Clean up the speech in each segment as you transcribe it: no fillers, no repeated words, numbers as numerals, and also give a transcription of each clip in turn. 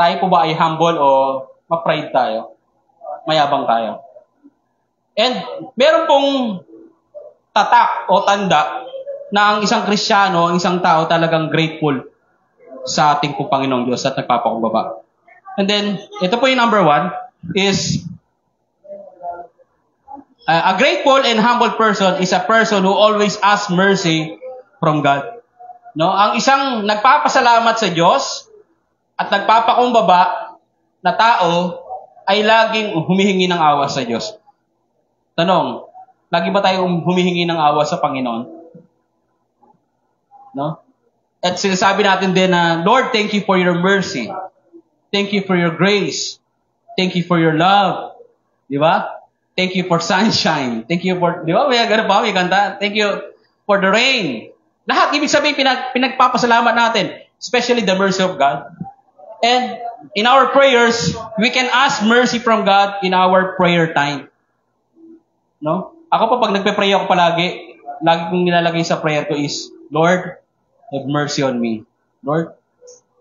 Tayo po ba ay humble o ma-pride tayo? Mayabang tayo. And meron pong tatak o tanda na ang isang Kristiyano, ang isang tao talagang grateful sa ating po Panginoong Diyos at nagpapakumbaba. And then, ito po yung number 1 is a grateful and humble person is a person who always asks mercy from God. No, ang isang nagpapasalamat sa Diyos at nagpapakumbaba na tao ay laging humihingi ng awa sa Diyos. Tanong, lagi ba tayo humihingi ng awa sa Panginoon? No? At sinasabi natin din na, Lord, thank you for your mercy. Thank you for your grace. Thank you for your love. Di ba? Thank you for sunshine. Thank you for, di ba? May ganun pa, may kanta. Thank you for the rain. Lahat, ibig sabihin, pinagpapasalamat natin. Especially the mercy of God. And in our prayers, we can ask mercy from God in our prayer time. No? Ako pa, pag nagpe-pray ako palagi, lagi kong nilalagay sa prayer ko is, Lord, have mercy on me. Lord,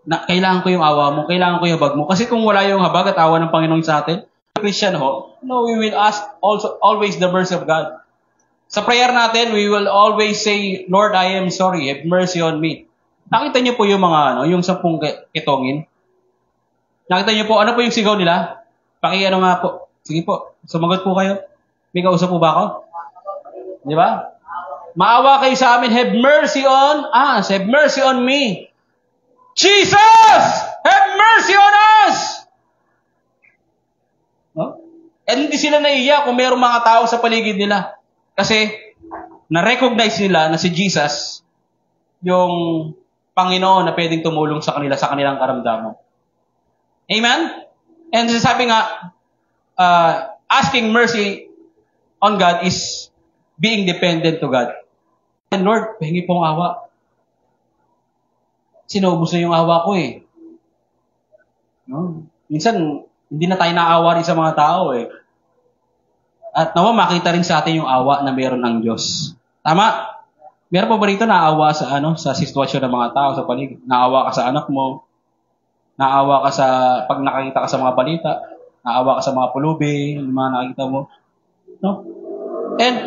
kailangan ko yung awa mo, kailangan ko yung habag mo. Kasi kung wala yung habag at awa ng Panginoon sa atin, Christian ho, no, we will ask also always the mercy of God. Sa prayer natin, we will always say, Lord, I am sorry, have mercy on me. Nakita niyo po yung mga, yung 10 kitongin? Nakita niyo po, ano po yung sigaw nila? Nga po. Sige po, sumagot po kayo. May kausap po ba ako? Di ba? Maawa kayo sa amin, have mercy on us, have mercy on me. Jesus! Have mercy on us! No? And hindi sila naiiyak kung mayroong mga tao sa paligid nila. Kasi, na-recognize nila na si Jesus, yung Panginoon na pwedeng tumulong sa kanila, sa kanilang karamdaman. Amen? And sabi nga, asking mercy on God is being dependent to God. And Lord, pahingi pong awa. Sinubos na yung awa ko eh. No? Minsan, hindi na tayo naawa rin sa mga tao eh. At nawa makita rin sa atin yung awa na meron ng Diyos. Tama? Meron pa ba rito naawa sa sa sitwasyon ng mga tao sa paligid? Naawa ka sa anak mo. Naawa ka sa pag nakakita ka sa mga balita. Naawa ka sa mga pulubi, yung mga nakikita mo. No? And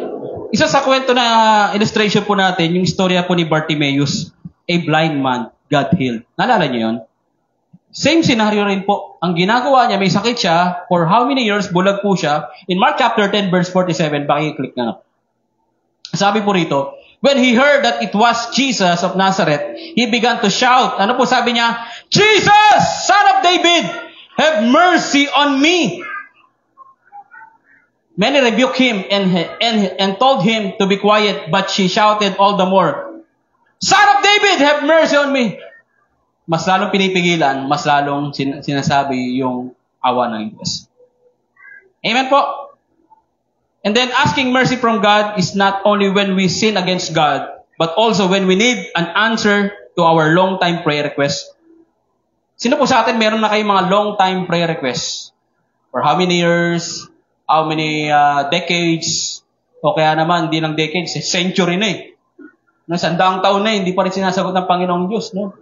isa sa kwento na illustration po natin, yung istorya po ni Bartimaeus, a blind man, God healed. Naalala niyo yun? Same scenario rin po. Ang ginagawa niya, may sakit siya, for how many years, bulag po siya. In Mark chapter 10, verse 47, pakiclick na. Sabi po rito, when he heard that it was Jesus of Nazareth, he began to shout. Ano po sabi niya? Jesus, Son of David, have mercy on me. Many rebuked him and told him to be quiet, but she shouted all the more, Son of David, have mercy on me. Mas lalong pinipigilan, mas lalong sinasabi yung awa ng Diyos. Amen po? And then asking mercy from God is not only when we sin against God, but also when we need an answer to our long-time prayer request. Sino po sa atin meron na kayong mga long-time prayer requests? For how many years? How many decades? O kaya naman, hindi lang decades, century na eh. No, 100 taon na hindi pa rin sinasagot ng Panginoong Diyos, no?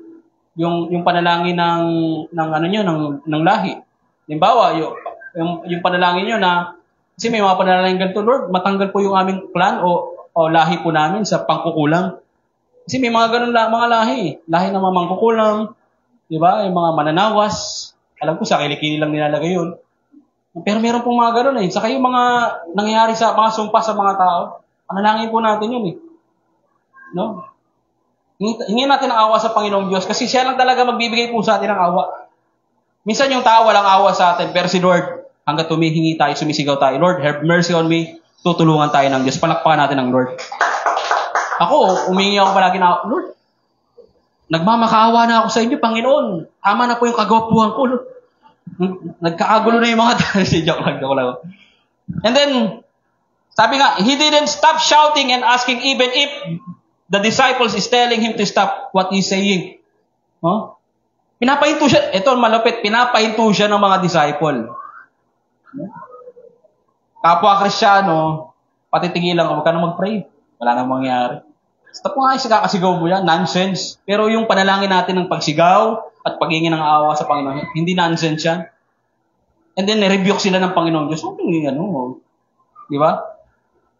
Yung panalangin ng lahi. Halimbawa, yung panalangin niyo na kasi may mga panalangin ganito, Lord, matanggal po yung aming clan o lahi po namin sa pangkukulang. Kasi may mga ganun mga lahi. Lahi ng mga mangkukulang, di ba? Yung mga mananawas. Alam ko sa kilikili lang nilalagay yun. Pero meron pong mga ganun eh. Saka yung mga nangyayari sa mga sumpa sa mga tao, panalangin po natin yun eh. No? Hingin natin ang awa sa Panginoong Diyos kasi siya lang talaga magbibigay po sa atin ng awa. Minsan yung tao walang awa sa atin, pero si Lord, hanggat tumihingi tayo, sumisigaw tayo, Lord, have mercy on me, tutulungan tayo ng Diyos. Palakpakan natin ng Lord. Ako, umingi ako palagi na, Lord, nagmamakaawa na ako sa inyo, Panginoon. Tama na po yung kagwapuhan ko, Lord. Nagkakagulo na yung mga tao. Joke lang. And then, sabi nga, he didn't stop shouting and asking even if the disciples is telling him to stop what he's saying. No? Pinapahinto siya. Ito, malupit. Pinapahinto siya ng mga disciple. Kapwa Kristiyano, patitingin lang, huwag ka na mag-pray. Wala nang mangyari. Stop mo nga, kakasigaw mo yan. Nonsense. Pero yung panalangin natin ng pagsigaw, at paghingi ng awa sa Panginoon. Hindi nonsense yan. And then, rebuke sila ng Panginoong Diyos. Di ba?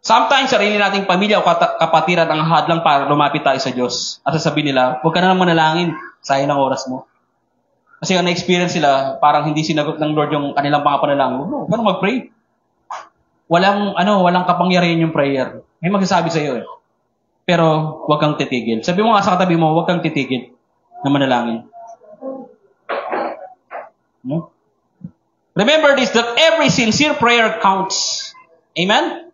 Sometimes, sarili nating pamilya o kapatiran ang hadlang para lumapit tayo sa Diyos. At sasabihin nila, huwag ka na lang manalangin. Sayang ng oras mo. Kasi ang na-experience sila, parang hindi sinagot ng Lord yung kanilang mga panalangin. Huwag ka na mag-pray. Walang kapangyarihan yung prayer. May magsasabi sa iyo Pero, huwag kang titigil. Sabi mo nga sa katabi mo, huwag kang titigil na manalangin. No? Remember this, that every sincere prayer counts. Amen?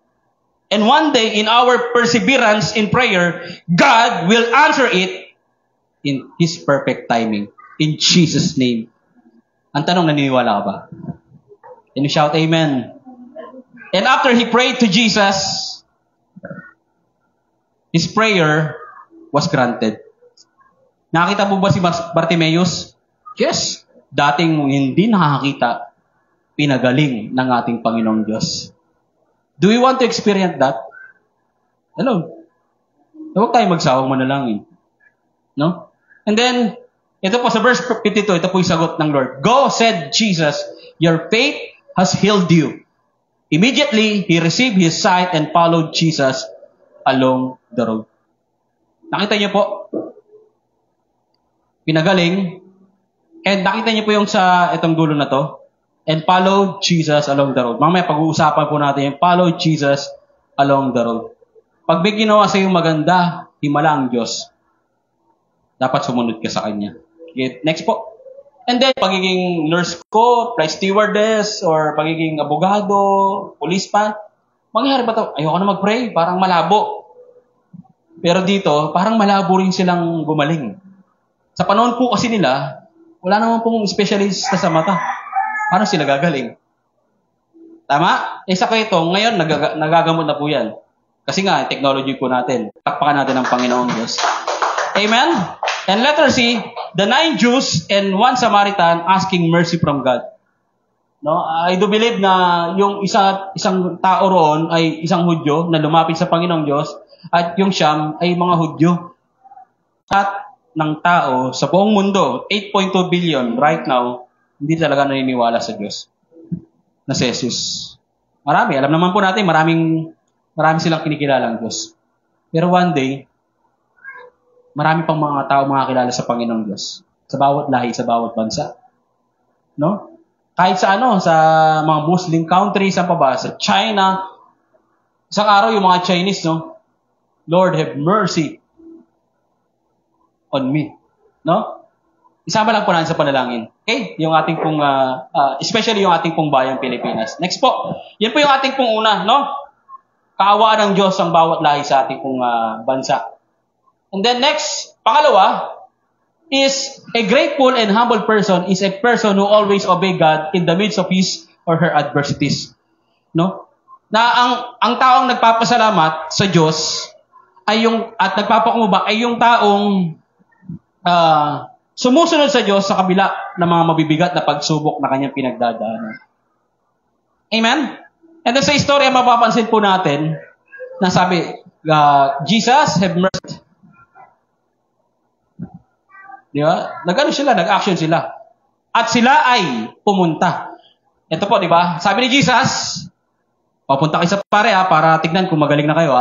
And one day, in our perseverance in prayer, God will answer it in His perfect timing. In Jesus' name. Ang tanong, naniniwala ka ba? Can you shout amen? And after he prayed to Jesus, his prayer was granted. Nakita mo ba si Bartimaeus? Yes. Dating hindi nakakita, pinagaling ng ating Panginoong Diyos. Do we want to experience that? Hello. Huwag tayo magsawang manalangin. No? And then, ito po sa verse 52, ito po yung sagot ng Lord. Go, said Jesus, your faith has healed you. Immediately, he received his sight and followed Jesus along the road. Nakita niyo po? Pinagaling. And nakita niyo po yung sa itong dulo na to. And followed Jesus along the road. Mamaya pag-uusapan po natin yung follow Jesus along the road. Pag may ginawa sa iyo maganda, himala ang Diyos. Dapat sumunod ka sa Kanya. Okay, next po. And then, pagiging nurse ko, flight stewardess, or pagiging abogado, policeman, mangyari ba ito? Ayoko na mag-pray, parang malabo. Pero dito, parang malabo rin silang gumaling. Sa panahon po kasi nila, wala naman pong specialist sa mata. Paano sila gagaling? Tama? Isa kayo ito, ngayon, nagagamot na po yan. Kasi nga, technology po natin. Takpakan natin ang Panginoong Diyos. Amen? And letter C, the 9 Jews and 1 Samaritan asking mercy from God. No, I do believe na yung isang tao roon ay isang Hudyo na lumapit sa Panginoong Diyos at yung siyam ay mga Hudyo. At ng tao sa buong mundo, 8.2 billion right now, hindi talaga naniniwala sa Diyos na si Jesus. Marami, alam naman po natin, marami silang kinikilalang Diyos. Pero one day, marami pang mga tao makakilala sa Panginoong Diyos. Sa bawat lahi, sa bawat bansa. No? Kahit sa sa mga Muslim countries, saan pa ba? Sa China. Isang araw, yung mga Chinese, no? Lord, have mercy on me. No? Isama lang po natin sa panalangin. Okay? Yung ating pong, especially yung ating pong bayang Pilipinas. Next po. Yan po yung ating pong una, no? Kaawaan ng Diyos ang bawat lahi sa ating pong bansa. And then next, pangalawa, is a grateful and humble person is a person who always obey God in the midst of his or her adversities. No? Na ang taong nagpapasalamat sa Diyos ay at nagpapakumbaba ay yung taong sumusunod sa Diyos sa kabila ng mga mabibigat na pagsubok na kanyang pinagdadaanan. Amen? And then sa istorya, mapapansin po natin na sabi, Jesus, have mercy. Di ba? Nag-action sila. At sila ay pumunta. Ito po, di ba? Sabi ni Jesus, papunta kayo sa pare para tignan kung magaling na kayo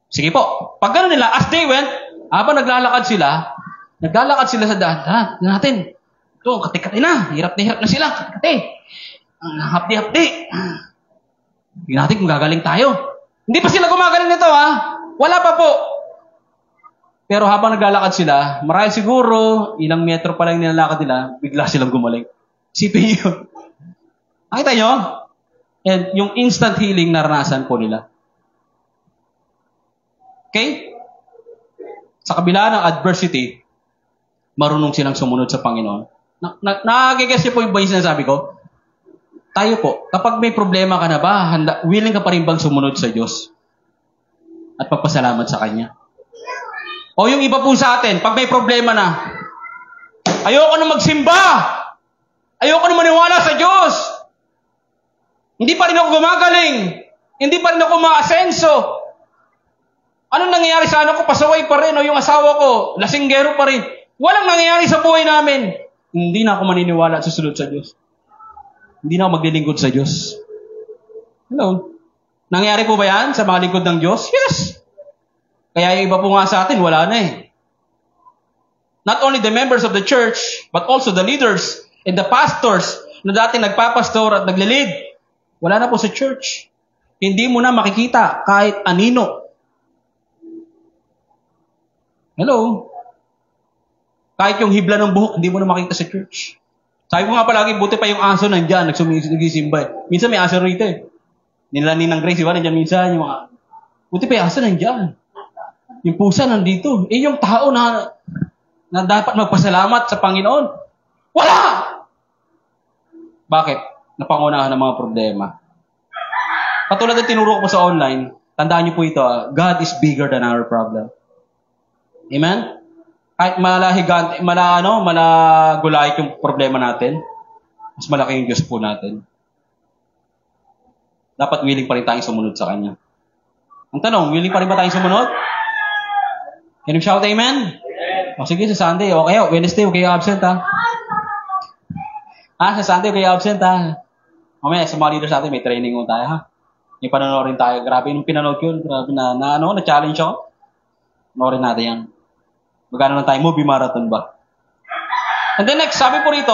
Sige po. Pag gano'n nila, as they went, habang naglalakad sila sa daan. Natin. Ito, kati-kati na. Hirap na sila. Kati-kati. Hapdi-hapdi. Tignan natin kung gagaling tayo. Hindi pa sila gumagaling nito, Wala pa po. Pero habang naglalakad sila, marahil siguro, ilang metro pa lang nilalakad nila, bigla silang gumaling. Isipin nyo. Nakita nyo? And yung instant healing naranasan po nila. Okay? Sa kabila ng adversity, marunong silang sumunod sa Panginoon. Nakagigess niyo po yung sinasabi ko? Tayo po, kapag may problema ka na ba, willing ka pa rin bang sumunod sa Diyos? At pagpasalamat sa Kanya? O yung iba po sa atin, pag may problema na, ayoko na magsimba. Ayoko na maniwala sa Diyos. Hindi pa rin ako gumagaling. Hindi pa rin ako maasenso. Anong nangyayari sa ko? Pasaway pa rin. O yung asawa ko, lasinggero pa rin. Walang nangyayari sa buhay namin. Hindi na ako maniniwala at susunod sa Diyos. Hindi na ako maglilingkod sa Diyos. Hello? Nangyayari po ba yan sa mga lingkod ng Diyos? Yes! Kaya yung iba po nga sa atin, wala na eh. Not only the members of the church, but also the leaders and the pastors na dati nagpapastor at naglilid. Wala na po sa church. Hindi mo na makikita kahit anino. Hello? Kahit yung hibla ng buhok, hindi mo na makita sa church. Sabi ko nga palagi, buti pa yung aso nandyan, nagsisimba. Minsan may aso rito eh. Nilani ng Grace, diba? Nandyan minsan yung mga... Buti pa yung aso nandyan. Yung pusa nandito. Yung tao na dapat magpasalamat sa Panginoon. Wala! Bakit? Napangunahan ng mga problema. Katulad ng tinuro ko sa online, tandaan niyo po ito, God is bigger than our problem. Amen? Kahit malagulahit yung problema natin, mas malaki yung Diyos po natin. Dapat willing pa rin tayong sumunod sa Kanya. Ang tanong, willing pa rin ba tayong sumunod? Can you shout amen? O sige, sa Sunday, okay, Wednesday, okay absent ha? Sa Sunday, okay absent ha? Mamaya, sa mga leaders natin, may training mo tayo ha? May panonood rin tayo. Grabe yung pinanood yun. Grabe na-challenge ako. Panoodin natin yan. Magkano lang tayo? Movie marathon ba? And then next, sabi po rito,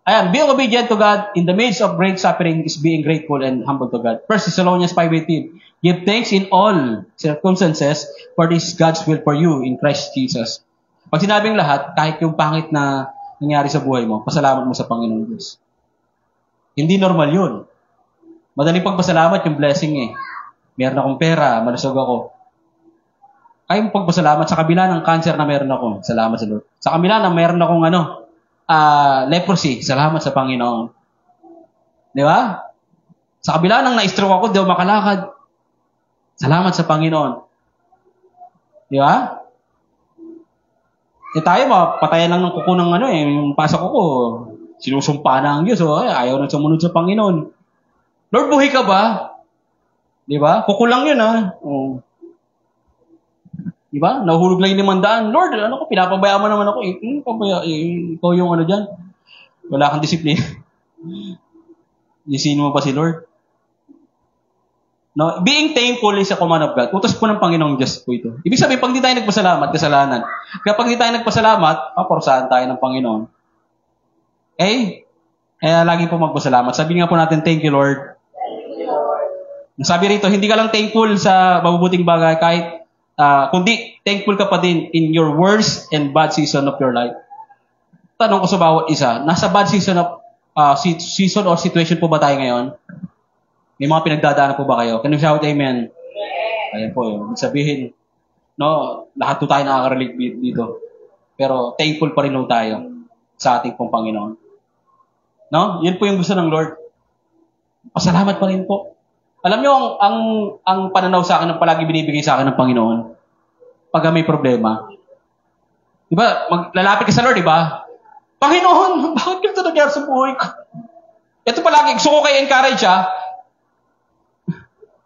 ayan, being obedient to God in the midst of great suffering is being grateful and humble to God. 1 Thessalonians 5:18. Give thanks in all circumstances, for this is God's will for you in Christ Jesus. Pag sinabing lahat, kahit yung pangit na nangyari sa buhay mo, pasalamat mo sa Panginoon Diyos. Hindi normal yun. Madaling pagpasalamat yung blessing eh. Meron akong pera, malusog ako. Kaya mong pagpasalamat sa kabila ng cancer na meron ako. Salamat sa Lord. Sa kabila na meron akong leprosy. Salamat sa Panginoon. Di ba? Sa kabila ng na-stroke ako, di ako makalakad. Salamat sa Panginoon. Di ba? Tayo, patayan lang ng kuko ng yung pasok ko. Sinusumpa na ang Diyos. Ayaw na sumunod sa Panginoon. Lord, buhay ka ba? Di ba? Kuko lang yun Di ba? Nahulog lang yung 500. Lord, pinapabayaan mo naman ako. Ikaw yung dyan. Wala kang disiplina. Isino mo ba si Lord? No, being thankful is a command of God. Utos po ng Panginoong Diyos po ito. Ibig sabihin, pag di tayo nagpasalamat, kasalanan. Kaya pag di tayo nagpasalamat, paparusahan tayo ng Panginoon. Okay? Kaya lagi po magpasalamat. Sabi nga po natin, thank you, Lord. Sabi rito, hindi ka lang thankful sa mabubuting bagay kahit kundi thankful ka pa din in your worst and bad season of your life. Tanong ko sa bawat isa, nasa bad season of season or situation po ba tayo ngayon? May mga pinagdadaanan po ba kayo? Can you shout amen? Ayan po yun. Sabihin, lahat po tayo nakaka-relate dito. Pero thankful pa rin tayo sa ating pong Panginoon. Yun po yung gusto ng Lord. Pasalamat pa rin po. Alam nyo, ang pananaw sa akin, ang palagi binibigay sa akin ng Panginoon, pag may problema. Diba, lalapit ka sa Lord, diba? Panginoon, bakit ganito nangyari sa buhay ko? Ito palagi, gusto ko kayo encourage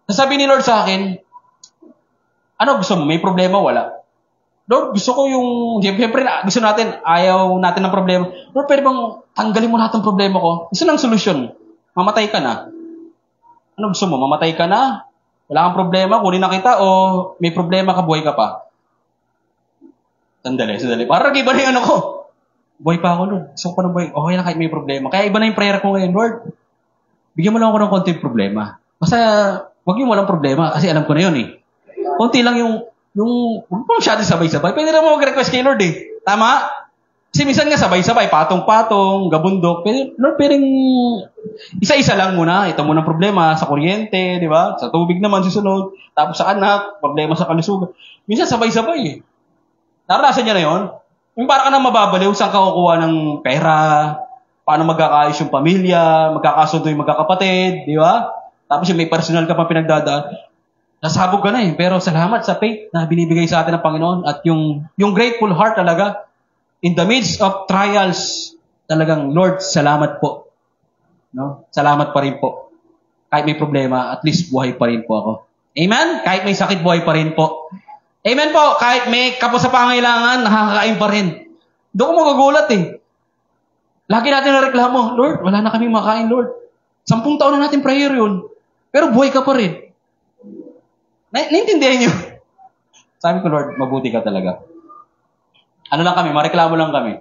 Sasabi ni Lord sa akin, ano gusto mo? May problema? Wala. Lord, gusto ko siyempre, gusto natin, ayaw natin ng problema. Lord, pwede bang tanggalin mo lahat ng problema ko? Gusto ng solusyon. Mamatay ka na. Ano gusto mo? Mamatay ka na? Wala kang problema? Kunin na kita o may problema ka, buhay ka pa? Sandali. Parang iba na yung buhay pa ako, Lord. Gusto ko pa ng buhay. Okay na kahit may problema. Kaya iba na yung prayer ko ngayon, Lord. Bigyan mo lang ako ng konting problema. Basta, wag yung walang problema kasi alam ko na yun eh. Konti lang huwag mo masyado sabay-sabay. Pwede na mo mag-request kay Lord eh. Tama? Kasi minsan nga sabay-sabay, patong-patong, gabundok. Pero Lord, pwedeng isa-isa lang muna. Ito muna problema sa kuryente, di ba? Sa tubig naman susunod. Tapos sa anak, problema sa kalusugan. Minsan sabay-sabay eh. Naranasan niya na yun? Yung para ka na mababaliw, saan ka kukuha ng pera, paano magkakaayos yung pamilya, magkakasundo yung magkakapatid, di ba? Tapos yung may personal ka pang pinagdadaan. Nasabog ka na eh. Pero salamat sa faith na binibigay sa atin ng Panginoon at yung grateful heart talaga. In the midst of trials, talagang, Lord, salamat po. Salamat pa rin po. Kahit may problema, at least buhay pa rin po ako. Amen? Kahit may sakit, buhay pa rin po. Amen po. Kahit may kapos sa pangailangan, nakakain pa rin. Doon ko magugulat eh. Lagi natin nareklamo, Lord, wala na kaming makain, Lord. 10 taon na natin prayer yun. Pero buhay ka pa rin. Naintindihan niyo? Sabi ko, Lord, mabuti ka talaga. Ano lang kami, mareklamo lang kami.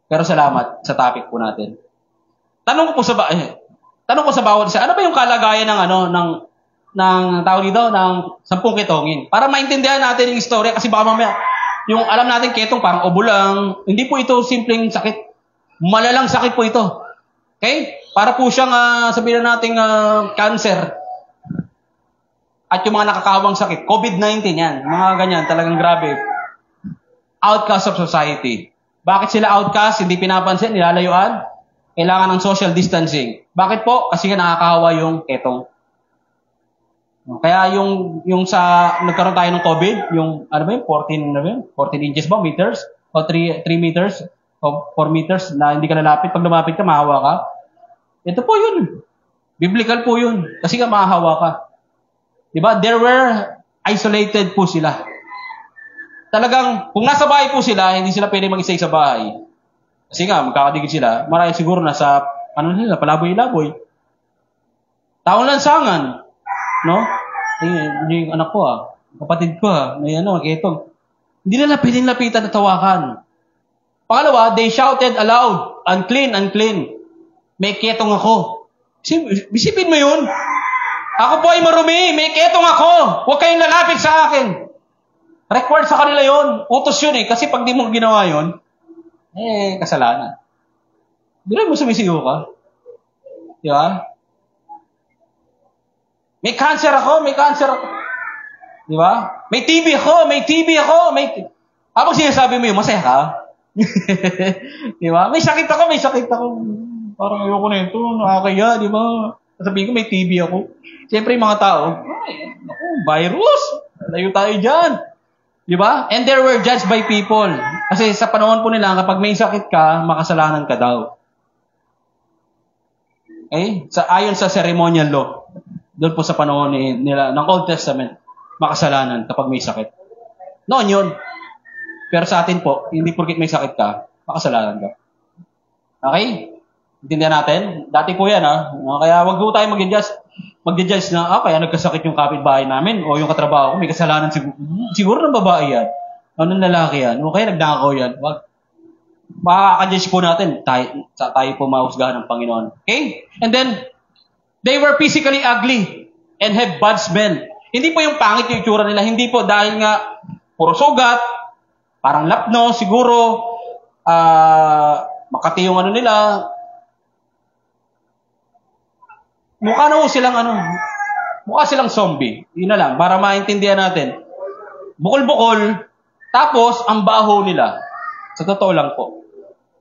Pero salamat sa topic po natin. Tanong ko sa bawat isa, ano ba yung kalagayan ng tao dito, ng 10 ketongin? Para maintindihan natin yung istorya, kasi baka mamaya, yung alam natin ketong parang ubo lang, hindi po ito simpleng sakit. Malalang sakit po ito. Okay? Para po siyang, sabihin na natin, cancer. At yung mga nakakawang sakit, COVID-19 yan, mga ganyan, talagang grabe. Outcast of society. Bakit sila outcast? Hindi pinapansin, nilalayuan? Kailangan ng social distancing. Bakit po? Kasi nakakahawa yung ketong. Kaya yung sa nagkaroon tayo ng COVID, yung 14 inches ba meters o 3 meters o 4 meters na hindi ka lalapit, pag lumapit ka mahawa ka. Ito po yun. Biblical po yun. Kasi ka mahahawa ka. 'Di ba? There were isolated po sila. Talagang kung nasa bahay po sila, hindi sila pwede mag-isa sa bahay. Kasi nga magkakadigid sila, marami siguro nasa palaboy-laboy. Taong lansangan. No? Yung anak ko kapatid ko may ketong. Hindi nila pwedeng lapitan at tawakan. Pangalawa, they shouted aloud, unclean, unclean. May ketong ako. Bisipin mo yun. Ako po ay marumi, may ketong ako. Huwag kayong lalapit sa akin. Required sa kanila yun. Utos yun kasi pag di mo ginawa yun, kasalanan. Di mo sumisigaw ka. Di ba? May cancer ako, may cancer ako. Di ba? May TB ako, may TB ako, Habang sinasabi mo yun, masaya ka? Di ba? May sakit ako, may sakit ako. Parang ayoko na ito, nakakaya, di ba? Sabihin ko, may TB ako. Siyempre, yung mga tao, virus, layo tayo dyan. Di ba? And they were judged by people. Kasi sa panahon po nila, kapag may sakit ka, makasalanan ka daw. Okay? Ayon sa ceremonial law, doon po sa panahon nila, ng Old Testament, makasalanan kapag may sakit. Noon yun. Pero sa atin po, hindi porkit may sakit ka, makasalanan ka. Okay? Intindihan natin? Dati po yan, Kaya wag po tayo mag-judge na, kaya nagkasakit yung kapitbahay namin o yung katrabaho ko, may kasalanan siguro. Siguro ng babae yan. O ng lalaki yan. O kaya nagnakaw yan. Wag. Makaka-judge po natin. Tayo po mahusgahan ng Panginoon. Okay? And then, they were physically ugly and have bad smell. Hindi po yung pangit yung itsura nila. Hindi po dahil nga puro sugat, parang lapno, siguro, makati yung nila. Mukha silang zombie. Yun na lang, para maintindihan natin. Bukol-bukol, tapos ang baho nila. Sa totoo lang po.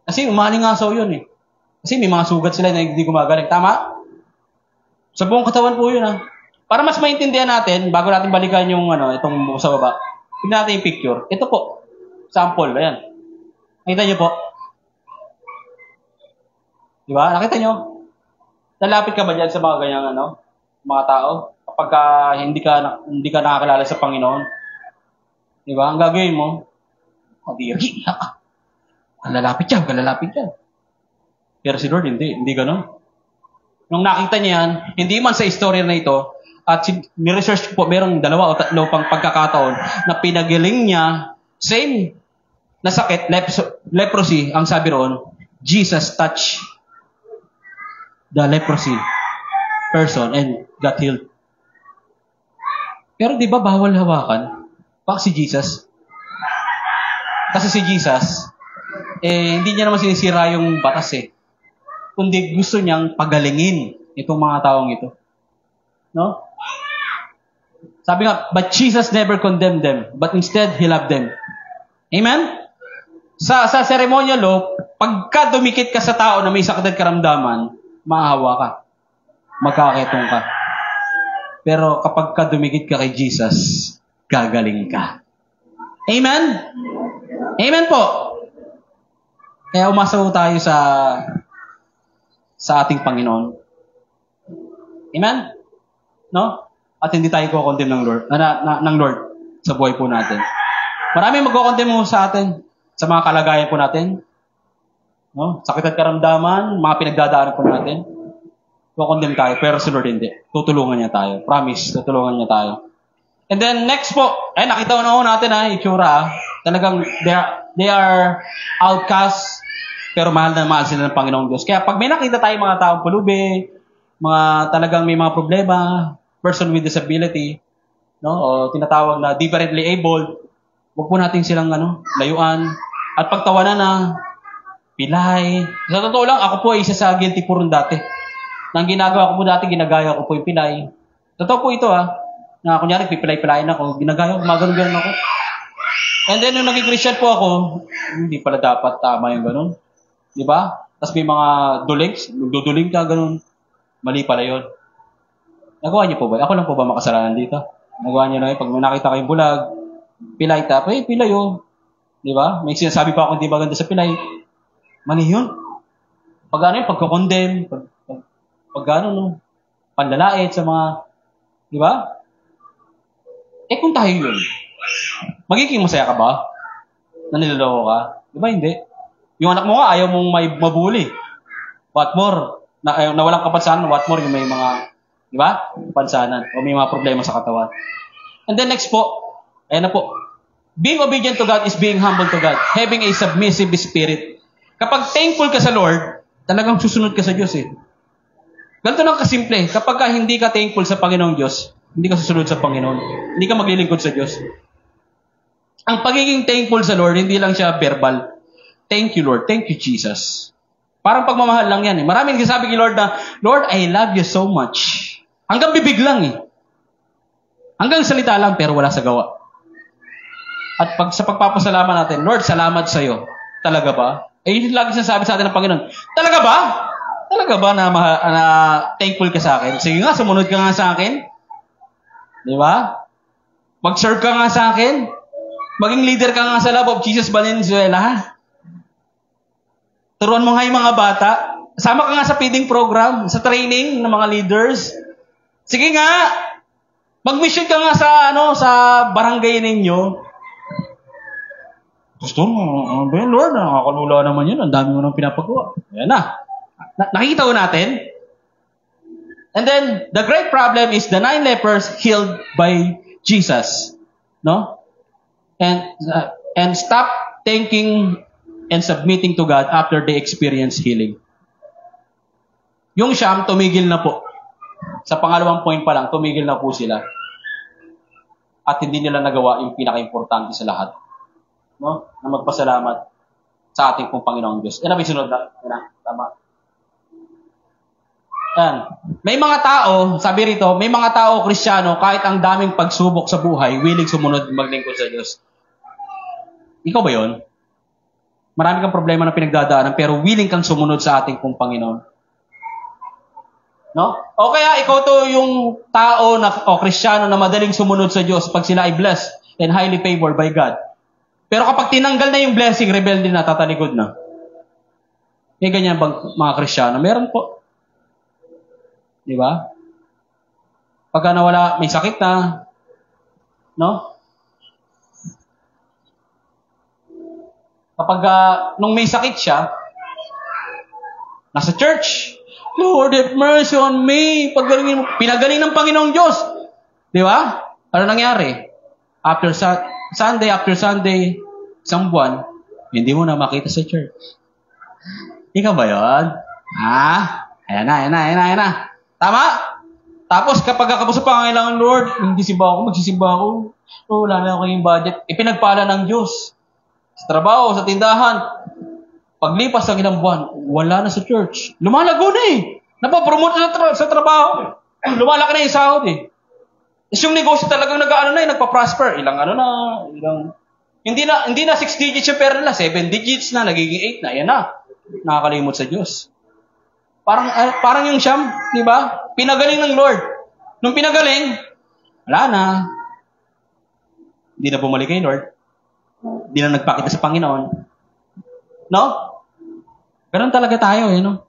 Kasi umalingasaw yun Kasi may mga sugat sila na hindi gumagaling. Tama? Sa buong katawan po yun Para mas maintindihan natin, bago natin balikan yung itong buko sa baba, tignan natin yung picture. Ito po. Sample. Ayan. Nakita niyo po? Di ba? Nakita niyo? Lalapit ka ba dyan sa mga ganyang mga tao? Kapag hindi ka nakakilala sa Panginoon. Di ba? Ang gagawin mo, diri. Lalapit yan. Pero si Lord, hindi ganon. Nung nakita niya yan, hindi man sa istorya na ito, at ni-research po, merong 2 o 3 pang pagkakataon na pinagaling niya, same na sakit, leprosy, ang sabi roon, Jesus touched the leprosy person and got healed. Pero di ba bawal hawakan? Bakit si Jesus? Kasi si Jesus, hindi niya naman sinisira yung batas kundi gusto niyang pagalingin itong mga taong ito. No? Sabi nga, but Jesus never condemned them, but instead, He loved them. Amen? Sa ceremonial law, pagka dumikit ka sa tao na may sakit at karamdaman, maahawa ka. Magkaketong ka. Pero kapag ka dumikit ka kay Jesus, gagaling ka. Amen? Amen po. Kaya umasa po tayo sa ating Panginoon. Amen? No? At hindi tayo ko-condemn ng Lord, ng Lord sa buhay po natin. Maraming magko-condemn mo sa atin, sa mga kalagayan po natin. No? Sakit at karamdaman, mga pinagdadaanan po natin. Kukondem tayo, pero si Lord hindi. Tutulungan niya tayo. Promise, tutulungan niya tayo. And then next po, nakita ko natin itsura. Talagang they are outcasts, pero mahal na mahal sila ng Panginoong Diyos. Kaya pag may nakita tayo mga taong pulubi, mga talagang may mga problema, person with disability, no, o tinatawag na differently abled, huwag po natin silang layuan at pagtawanan na pilay. Sa totoo lang, ako po ay isa sa guilty po rin dati. Nang ginagawa ko po dati, ginagaya ko po yung pilay. Totoo po ito na kunyari, pipilay-pilayin ako, ginagaya ko, gumagano-ganon ako. And then, nung naging Christian po ako, hindi pala dapat tama yung ganun. Di ba? Tapos may mga duduling ka, ganun. Mali pala yun. Nagawa niyo po ba? Ako lang po ba makasalanan dito? Nagawa niyo na yun. Pag may nakita kayong bulag, pilay tap, pilay yun. Di ba? May sinasabi pa ako hindi maganda sa pilay. Mali yun. Pag pagkakondem, panlalait sa mga, di ba? Kung tayo yun, magiging masaya ka ba? Na niloloko ka? Di ba hindi? Yung anak mo nga, ayaw mong may mabuli. What more? Na walang kapansanan, what more yung may mga, di ba? Kapansanan. O may mga problema sa katawan. And then next po, ayan na po. Being obedient to God is being humble to God. Having a submissive spirit. Kapag thankful ka sa Lord, talagang susunod ka sa Diyos eh. Ganito lang kasimple. Kapag hindi ka thankful sa Panginoong Diyos, hindi ka susunod sa Panginoon. Hindi ka maglilingkod sa Diyos. Ang pagiging thankful sa Lord, hindi lang siya verbal. Thank you, Lord. Thank you, Jesus. Parang pagmamahal lang yan eh. Maraming nagsasabi kay Lord na, Lord, I love you so much. Hanggang bibig lang eh. Hanggang salita lang, pero wala sa gawa. At sa pagpapasalamat natin, Lord, salamat sa iyo. Talaga ba? Yun lagi sinasabi sa atin ng Panginoon. Talaga ba? Talaga ba na thankful ka sa akin? Sige nga, sumunod ka nga sa akin. Di ba? Mag-serve ka nga sa akin. Maging leader ka nga sa Love of Jesus Valenzuela. Turuan mo nga yung mga bata. Sama ka nga sa feeding program, sa training ng mga leaders. Sige nga, mag-mission ka nga sa barangay ninyo. Gusto mo, Lord, nakakalula naman yun. Ang dami mo nang pinapagawa. Ayan na. Nakikita ko natin. And then, the great problem is the 9 lepers healed by Jesus. No? And stop thanking and submitting to God after they experience healing. Yung Siyam, tumigil na po. Sa pangalawang point pa lang, tumigil na po sila. At hindi nila nagawa yung pinaka-importante sa lahat. No? Na magpasalamat sa ating pong Panginoong Diyos. Yan ang sunod na. Tama. Yan. May mga tao, sabi rito, may mga tao, Kristiyano, kahit ang daming pagsubok sa buhay, willing sumunod maglingkod sa Diyos. Ikaw ba yun? Marami kang problema na pinagdadaanan, pero willing kang sumunod sa ating pong Panginoon. No? O kaya ikaw to yung tao o Kristiyano na madaling sumunod sa Diyos pag sila ay blessed and highly favored by God. Pero kapag tinanggal na yung blessing, rebelde na, tatalikod na. May ganyan bang mga Kristiyano? Meron po. Di ba? Pagka nawala, may sakit na. No? Kapag nung may sakit siya, nasa church, Lord, have mercy on me. Paggalingin mo, pinagaling ng Panginoong Diyos. Di ba? Ano nangyari? After Sunday, isang buwan, hindi mo na makita sa church. Ikaw ba yun? Ayan na. Tama? Tapos kapag kapos sa pangailangan, Lord, magsisimba ako. Wala na ako yung budget. Ipinagpala ng Diyos. Sa trabaho, sa tindahan. Paglipas ng ilang buwan, wala na sa church. Lumalago na eh. Napapromote sa trabaho. Lumalaki na yung sahod eh. Is yung negosyo talagang nagpa-prosper. Hindi na 6 digits yung pera nila, 7 digits na, nagiging 8 na. Yan na. Nakakalimot sa Diyos. Parang yung Siyam, di ba? Pinagaling ng Lord. Nung pinagaling, wala na. Hindi na bumalik kay Lord. Hindi na nagpakita sa Panginoon. No? Ganun talaga tayo, no?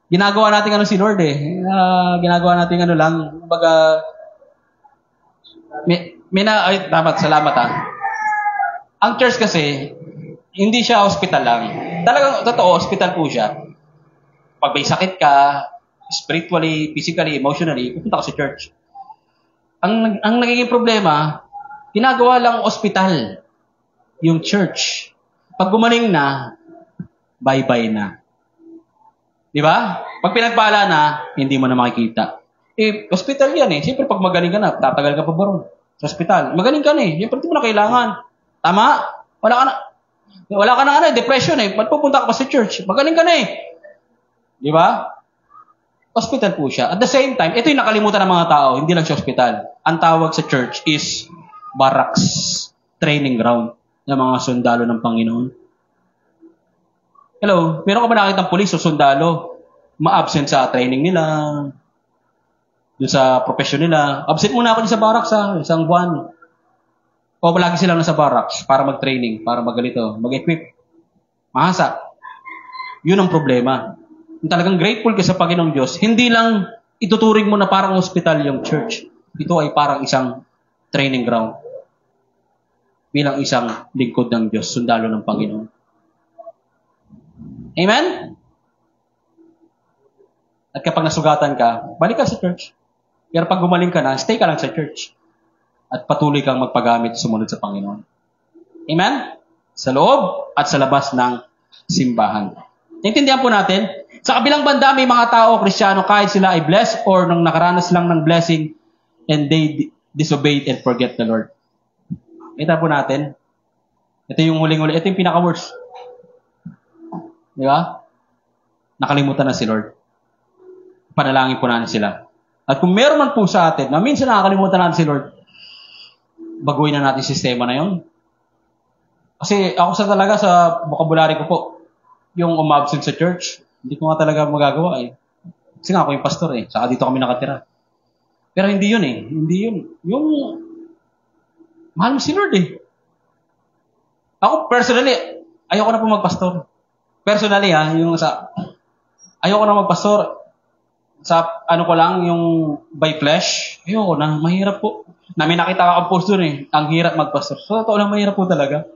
Ginagawa natin si Lord eh. Ginagawa natin lang. Kumbaga, dapat salamat Ang church kasi, hindi siya hospital lang. talagang totoo, hospital po siya. Pag may sakit ka, spiritually, physically, emotionally, pupunta ka sa church. Ang nagiging problema, ginagawa lang ospital yung church. Pag gumaling na, bye-bye na. Di ba? Pag pinagpala na, hindi mo na makikita. Hospital yan eh. Siyempre, pag magaling ka na, tatagal ka pa ba ron? Sa hospital. Magaling ka na eh. Siyempre, hindi mo na kailangan. Tama? Wala ka na depression eh. Ba't pupunta ka pa sa church? Magaling ka na eh. Di ba? Hospital po siya. At the same time, ito yung nakalimutan ng mga tao, hindi lang siya hospital. Ang tawag sa church is barracks, training ground ng mga sundalo ng Panginoon. Hello, meron ka ba nakitang pulis o sundalo ma-absent sa training nila, doon sa profession nila? Absent muna ako sa barracks isang buwan. O palagi sila nasa barracks para mag-training, para magalito, mag-equip. Mahasa. Yun ang problema. Kung talagang grateful ka sa Panginoong Diyos, hindi lang ituturing mo na parang hospital yung church. Ito ay parang isang training ground. Bilang isang lingkod ng Diyos, sundalo ng Panginoon. Amen? At kapag nasugatan ka, balik ka sa church. Pero pag gumaling ka na, stay ka lang sa church. At patuloy kang magpagamit sumunod sa Panginoon. Amen? Sa loob at sa labas ng simbahan. Naintindihan po natin? Sa kabilang banda, may mga tao, Kristiyano, kahit sila ay blessed or nung nakaranas lang ng blessing and they disobeyed and forget the Lord. Kita po natin. Ito yung huling-huli. Ito yung pinaka-worst. Di ba? Nakalimutan na si Lord. Panalangin po natin sila. At kung meron man po sa atin na minsan nakakalimutan natin si Lord, baguhin na natin sistema na yun. Kasi ako talaga sa vocabulary ko po, yung umabsent sa church, hindi ko nga talaga magagawa eh. Kasi nga ako yung pastor eh. Saka dito kami nakatira. Pero hindi yun eh. Hindi yun. Yung mahal mo si Lord eh. Ako personally, ayoko na po magpastor. Personally ayoko na magpastor. Sa ano ko lang, yung by flesh, ayoko na. Mahirap po. May nakita ka ang post dun eh. Ang hirap magpastor. So, totoo lang, mahirap po talaga.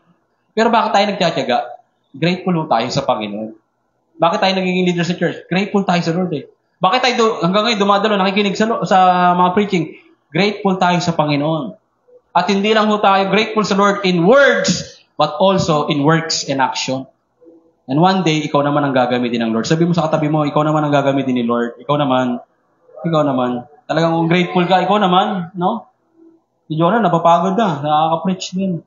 Pero bakit tayo nagtyatsyaga? Grateful tayo sa Panginoon. Bakit tayo nagiging leader sa church? Grateful tayo sa Lord eh. Bakit tayo hanggang ngayon dumadalo, nakikinig sa mga preaching? Grateful tayo sa Panginoon. At hindi lang ho tayo grateful sa Lord in words, but also in works and action. And one day, ikaw naman ang gagamitin ng Lord. Sabi mo sa katabi mo, ikaw naman ang gagamitin ni Lord. Ikaw naman. Talagang kung grateful ka, ikaw naman, no? Si Jonah, napapagod na. Nakaka-preach din.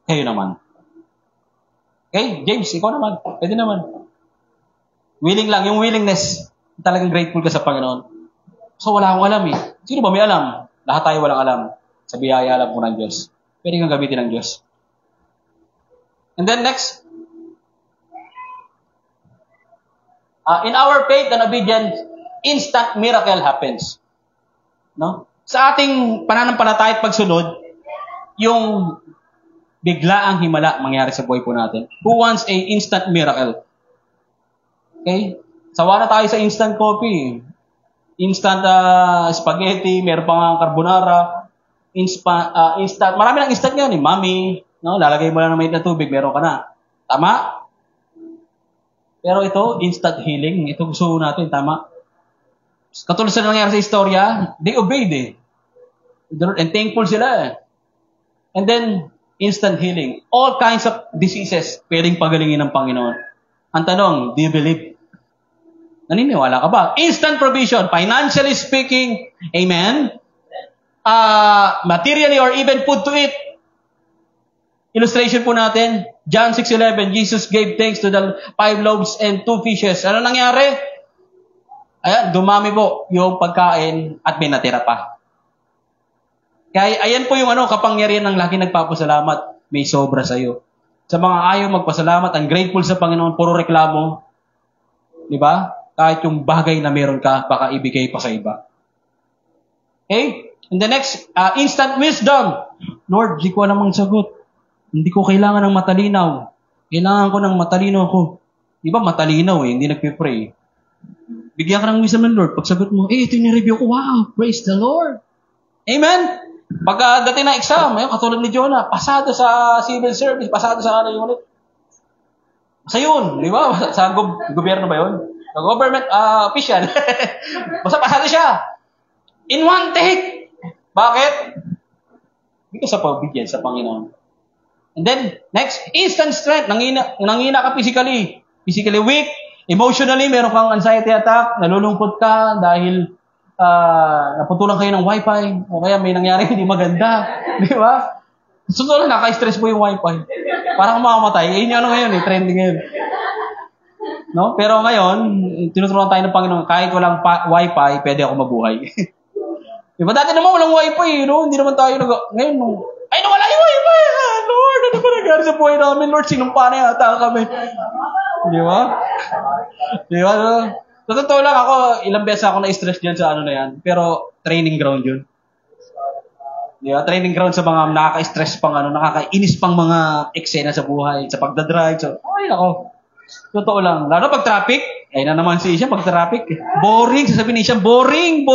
Kayo naman. Okay, James, ikaw naman. Pwede naman. Willing lang, yung willingness. Talagang grateful ka sa Panginoon. So, wala akong alam eh. Sino ba may alam? Lahat tayo walang alam. Sa biyaya alam po ng Diyos. Pwede kang gamitin ng Diyos. And then next. In our faith and obedience, instant miracle happens. No? Sa ating pananampalataya at pagsunod, yung bigla ang himala mangyari sa buhay po natin. Who wants a instant miracle? Okay? Sawa na tayo sa instant coffee. Instant spaghetti, meron pa nga carbonara. Instant, marami ng instant yan eh. Mami, no? Lalagay mo lang ng mainit na tubig, meron ka na. Tama? Pero ito, instant healing. Ito gusto natin, tama? Katulad sa nangyari sa istorya, they obeyed eh. And thankful sila eh. And then, instant healing. All kinds of diseases pwedeng pagalingin ng Panginoon. Ang tanong, do you believe? Naniniwala ka ba? Instant provision, financially speaking, amen? Materially or even food to eat. Illustration po natin, John 6:11, Jesus gave thanks to the 5 loaves and 2 fishes. Ano nangyari? Ayan, dumami po yung pagkain at may natira pa. Kaya ayan po yung kapangyarihan ng lagi nagpapasalamat. May sobra sa iyo. Sa mga ayaw magpasalamat, ang grateful sa Panginoon, puro reklamo. Di ba? Kahit yung bagay na meron ka, baka ibigay pa sa iba. Okay? And the next, instant wisdom. Lord, di ko alam ang sagot. Hindi ko kailangan ng matalinaw. Kailangan ko ng matalinaw ko. Di ba matalinaw eh, hindi nagpipray. Bigyan ka ng wisdom ng Lord. Pag sagot mo, ito yung review ko. Wow, praise the Lord. Amen? Pagdating ng exam, ayun, katulad ni Jonah, pasado sa civil service, pasado sa unit. Basta yun, di ba? Sa gobyerno ba yun? Sa government official. Basta pasado siya. In one take. Bakit? Dito sa pag-obedient sa Panginoon. And then, next, instant strength. Nangina ka physically. Physically weak. Emotionally, meron kang anxiety attack. Nalulungkot ka dahil naputulan kayo ng wifi. O kaya may nangyari hindi maganda. Di ba? Sunod na, naka-stress po yung wifi. Parang makamatay. Yun yung ngayon, trending ngayon. No? Pero ngayon, tinuturuan tayo ng Panginoon, kahit walang wifi, pwede ako mabuhay. Diba? Dati naman walang wifi, no? Hindi naman tayo ngayon, ay, nawala yung wifi! Lord, ano ba nangyari sa buhay namin? Lord, sinumpa na yata kami. Di ba? Di ba? Sa totoo lang ako, ilang beses ako na-stress dyan sa ano na yan. Pero, training ground yun. Di ba? Training ground sa mga nakaka-stress pang nakakainis pang mga eksena sa buhay, sa pagdadrive. So, ay, ako. Totoo lang. Lalo pag traffic, ay na naman si Isha pag traffic. Boring, sasabihin ni Isha, boring.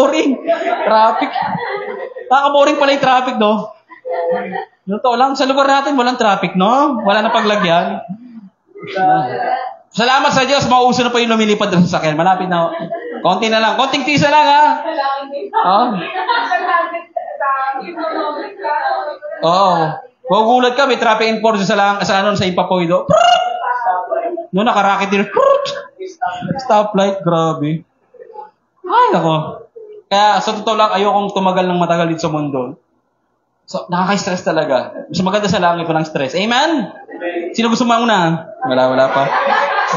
Traffic. Nakaka-boring pala yung traffic, no? Totoo lang, sa lugar natin walang traffic, no? Wala na paglagyan. Salamat sa Diyos, mauso na po yung lumilipad sa sasakyan. Malapit na. Konti na lang. Konting tisa lang, ha? Gugulat ka, may traffic enforcer sa Ipapoy do. No, nakarakit din. Stoplight, grabe. Ay, nako. Kaya, sa totoo lang, ayokong tumagal ng matagal dito sa mundo. So, nakaka-stress talaga. Mas maganda sa langit, walang stress. Amen? Sino gusto mauna? Wala pa.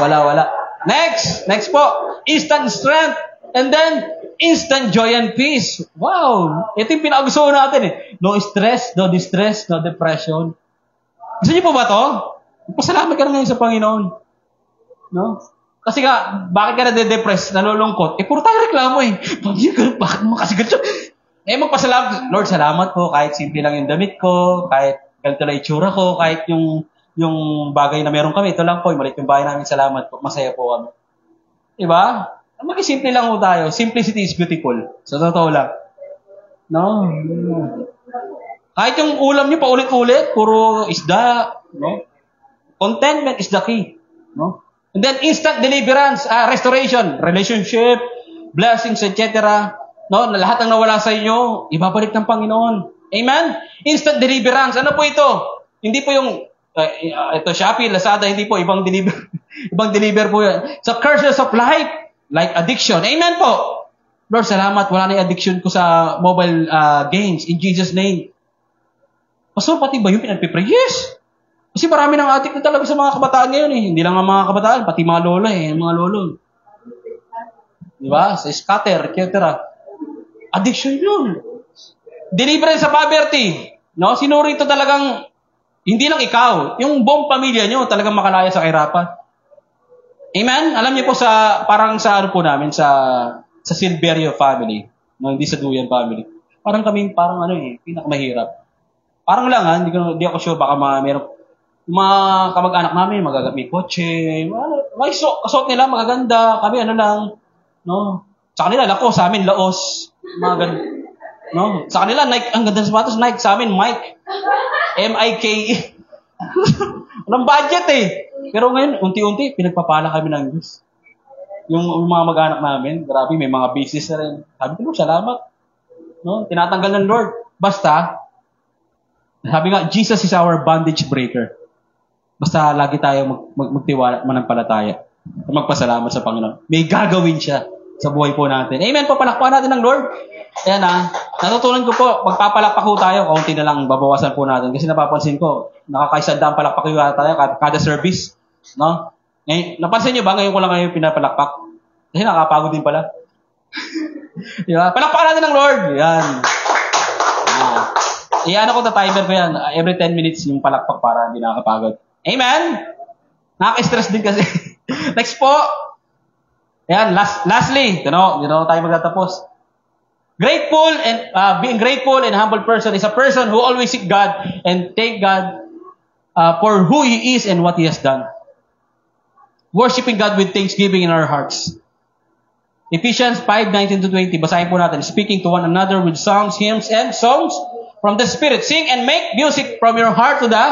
Wala. Next po. Instant strength. And then, instant joy and peace. Wow! Ito yung pinakagusto natin eh. No stress, no distress, no depression. Gusto niyo po ba to? Pasalamat ka na ngayon sa Panginoon. No? Kasi bakit ka na-depress, nalulungkot? Puro tayo reklamo eh. Bakit mo kasi ganito? Magpasalamat. Lord, salamat po. Kahit simple lang yung damit ko, kahit ganito lang itsura ko, kahit yung bagay na meron kami, ito lang po, maliit yung bahay namin, salamat po. Masaya po kami. Diba? Mag-simple lang po tayo. Simplicity is beautiful. Sa totoo lang. No? Kahit yung ulam niyo paulit-ulit, puro isda, no? Contentment is the key. No? And then instant deliverance, restoration, relationship, blessings, etc. No, lahat ng nawala sa inyo, ibabalik ng Panginoon. Amen? Instant deliverance. Ano po ito? Hindi po yung ito Shopee, Lazada, hindi po ibang deliver po yan. So curses of life, like addiction. Amen po. Lord, salamat, wala na yung addiction ko sa mobile games in Jesus name. Pastor, pati ba yung pinagpipray? Yes. Kasi marami ng addict na talaga sa mga kabataan ngayon eh. Hindi lang ang mga kabataan, pati mga lola mga lolo. Diba? Sa scatter, etc. Addiction yun. Deliverance sa poverty. No? Sino rito talagang, hindi lang ikaw, yung buong pamilya nyo talagang makalaya sa kahirapan. Amen? Alam niyo po parang sa ano po namin, sa Silverio family, no? Hindi sa Duyan family. Parang kami, pinakamahirap. Parang lang hindi ako sure, baka meron, mga kamag-anak namin, may kotse, kasuot nila, magaganda, kami lang, no? Sa kanila, lako, sa amin, laos. Mga ganun. No? Sa kanila, Nike, ang ganda ng sapatos, Nike. Sa amin, Mike. M-I-K-E. Walang budget eh. Pero ngayon, unti-unti, pinagpapala kami ng Diyos. Yung mga mag-anak namin, grabe, may mga business na rin. Sabi ko, salamat. No? Tinatanggal ng Lord. Basta, sabi nga, Jesus is our bondage breaker. Basta lagi tayo magtiwala, manampalataya. Magpasalamat sa Panginoon. May gagawin siya sa buhay po natin. Amen po, palakpakan natin ng Lord. Ayan natutunan ko po, magpapalakpak po tayo, kaunti na lang babawasan po natin. Kasi napapansin ko, nakakaisandang palakpak yung tayo kada service. No? Ngayon, napansin nyo ba, ngayon ko lang ngayon pinapalakpak? Kasi nakakapagod din pala. Diba? Palakpakan natin ng Lord. Yan. Iyan ako na timer ko yan. Every 10 minutes yung palakpak para hindi nakakapagod. Amen? Nakaka-stress din kasi. Next po. Ayan, lastly, you know tayo magtatapos. Grateful and being grateful and humble person is a person who always seek God and thank God for who He is and what He has done. Worshiping God with thanksgiving in our hearts. Ephesians 5:19-20, basahin po natin. Speaking to one another with songs, hymns, and songs from the Spirit. Sing and make music from your heart to the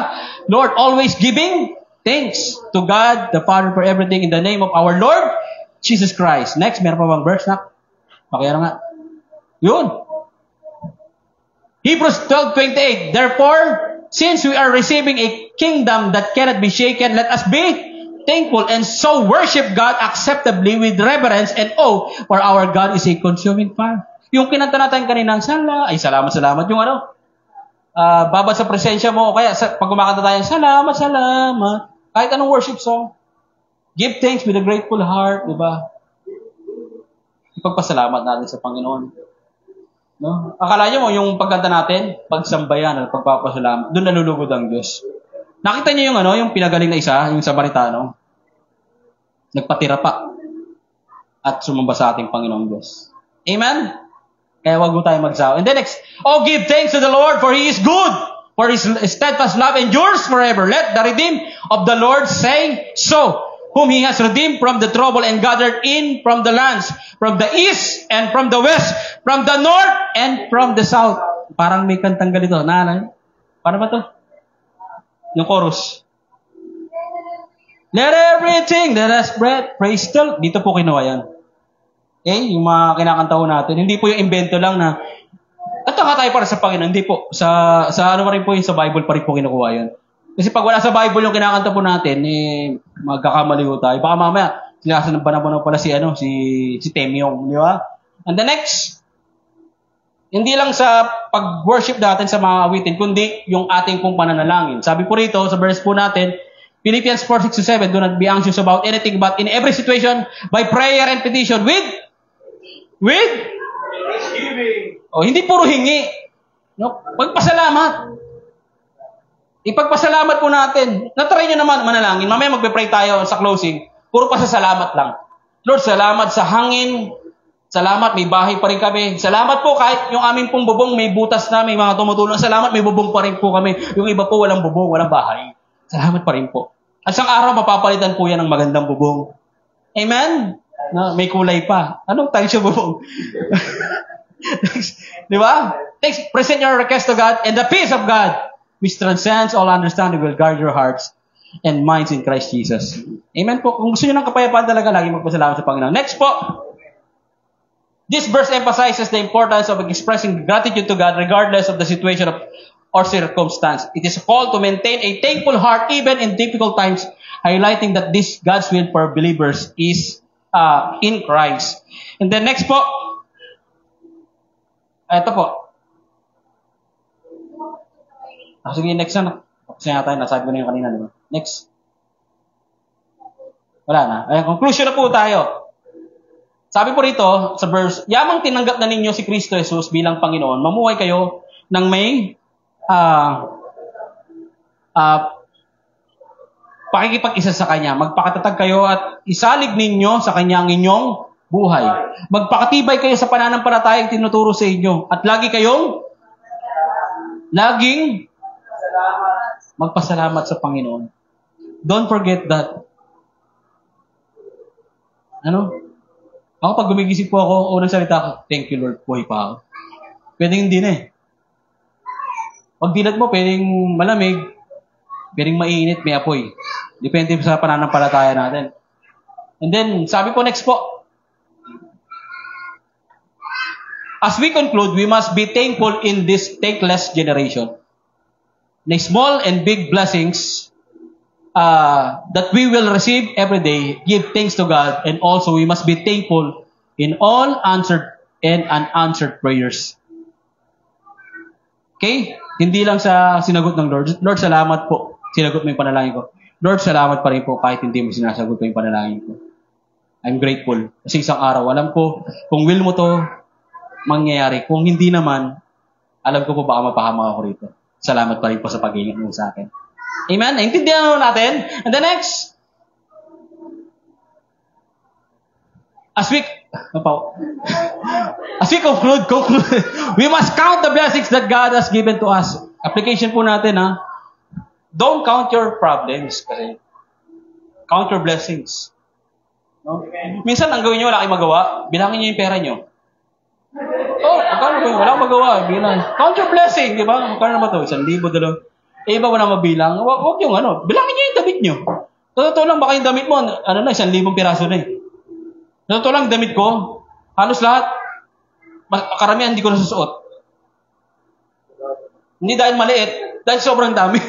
Lord, always giving thanks to God the Father for everything in the name of our Lord Jesus Christ. Next, meron pa bang verse na? Pakiyara nga. Yun. Hebrews 12:28. Therefore, since we are receiving a kingdom that cannot be shaken, let us be thankful and so worship God acceptably with reverence and awe, for our God is a consuming fire. Yung kinanta natin kaninang salamat. Yung babad sa presensya mo, o kaya pag kumakanta tayo, salamat. Kahit anong worship song. Give thanks with a grateful heart, di ba? Ipagpasalamat natin sa Panginoon. No? Akala nyo mo, yung pagkanta natin, pagsambayan at pagpapasalamat, doon nalulugod ang Diyos. Nakita niyo yung pinagaling na isa, yung Samaritano? Nagpatira pa at sumamba sa ating Panginoong Diyos. Amen? Kaya wag mo tayo magsawa. And then next, give thanks to the Lord, for He is good, for His steadfast love endures forever. Let the redeemed of the Lord say so, whom He has redeemed from the trouble and gathered in from the lands, from the east and from the west, from the north and from the south. Parang may kantang ganito. Paano ba to? Yung chorus. Let everything that has breath praise the. Dito po kinuha yan. Okay? Yung mga kinakanta natin. Hindi po yung invento lang na ito nga tayo para sa Panginoon. Hindi po. Sa ano pa rin po yung sa Bible pa rin po kinukuha yun. Kasi pag wala sa Bible yung kinakanta po natin, magkakamali po tayo. Baka mamaya, sinasabanan po na pala si Temyong. Di ba? And the next, hindi lang sa pag-worship natin sa mga awitin, kundi yung ating pong pananalangin. Sabi po rito, sa verse po natin, Philippians 4:6-7, do not be anxious about anything, but in every situation, by prayer and petition, with thanksgiving. Hindi puro hingi. No? Pagpasalamat. Ipagpasalamat po natin. Natry nyo naman manalangin. Mamaya magpe-pray tayo sa closing. Puro pasasalamat lang. Lord, salamat sa hangin. Salamat, may bahay pa rin kami. Salamat po kahit yung aming pong bubong may butas na, may mga tumutulong. Salamat, may bubong pa rin po kami. Yung iba po walang bubong, walang bahay. Salamat pa rin po. At isang araw, mapapalitan po yan ng magandang bubong. Amen? May kulay pa. Anong tayo siya bubong? Di ba? Present your request to God, and the peace of God, which transcends all understanding, will guard your hearts and minds in Christ Jesus. Amen po. Kung gusto nyo ng kapayapaan talaga, lagi magpasalamat sa Panginoon. Next po. This verse emphasizes the importance of expressing gratitude to God regardless of the situation or circumstance. It is a call to maintain a thankful heart even in difficult times, highlighting that this God's will for believers is in Christ. And then next po. Ito po. Sige, next na. Kasi nga tayo, nasabi ko na yung kanina, di ba? Next. Wala na. Conclusion na po tayo. Sabi po rito, sa verse, yamang tinanggap na ninyo si Kristo Jesus bilang Panginoon, mamuhay kayo ng may pakikipag-isa sa Kanya. Magpakatatag kayo at isalig ninyo sa Kanya ang inyong buhay. Magpakatibay kayo sa pananampalatayang tinuturo sa inyo. At laging magpasalamat sa Panginoon. Don't forget that. Ako pag gumigising po ako, unang salita ko, thank you Lord, buhay pa ako. Pwedeng hindi na eh. Pag dilat mo, pwedeng malamig, pwedeng mainit, may apoy. Depende sa pananampalataya natin. And then, sabi po next po, as we conclude, we must be thankful in this thankless generation. The small and big blessings that we will receive every day, give thanks to God, and also we must be thankful in all answered and unanswered prayers. Okay? Hindi lang sa sinagot ng Lord. Lord, salamat po. Sinagot mo yung panalangin ko. Lord, salamat pa rin po kahit hindi mo sinasagot mo yung panalangin ko. I'm grateful. Kasi isang araw, alam ko, kung will mo to, mangyayari. Kung hindi naman, alam ko po baka mapahama ako rito. Salamat pa rin po sa pag-iingat mo sa akin. Amen? Naintindihan mo natin? And the next, as we conclude, we must count the blessings that God has given to us. Application po natin, don't count your problems kasi count your blessings. No? Minsan, ang gawin nyo, wala kayong magawa, bilangin nyo yung pera nyo. Magkano wala akong magawa. Bilang, count your blessing, di ba? Magkano naman ito? 1,000, 2,000. Iba mo na mabilang. Huwag yung bilangin niyo yung damit niyo. Sa totoo lang, baka yung damit mo, 1,000 piraso na eh. Sa totoo lang, damit ko, halos lahat, karamihan hindi ko nasusuot. Hindi dahil maliit, dahil sobrang dami.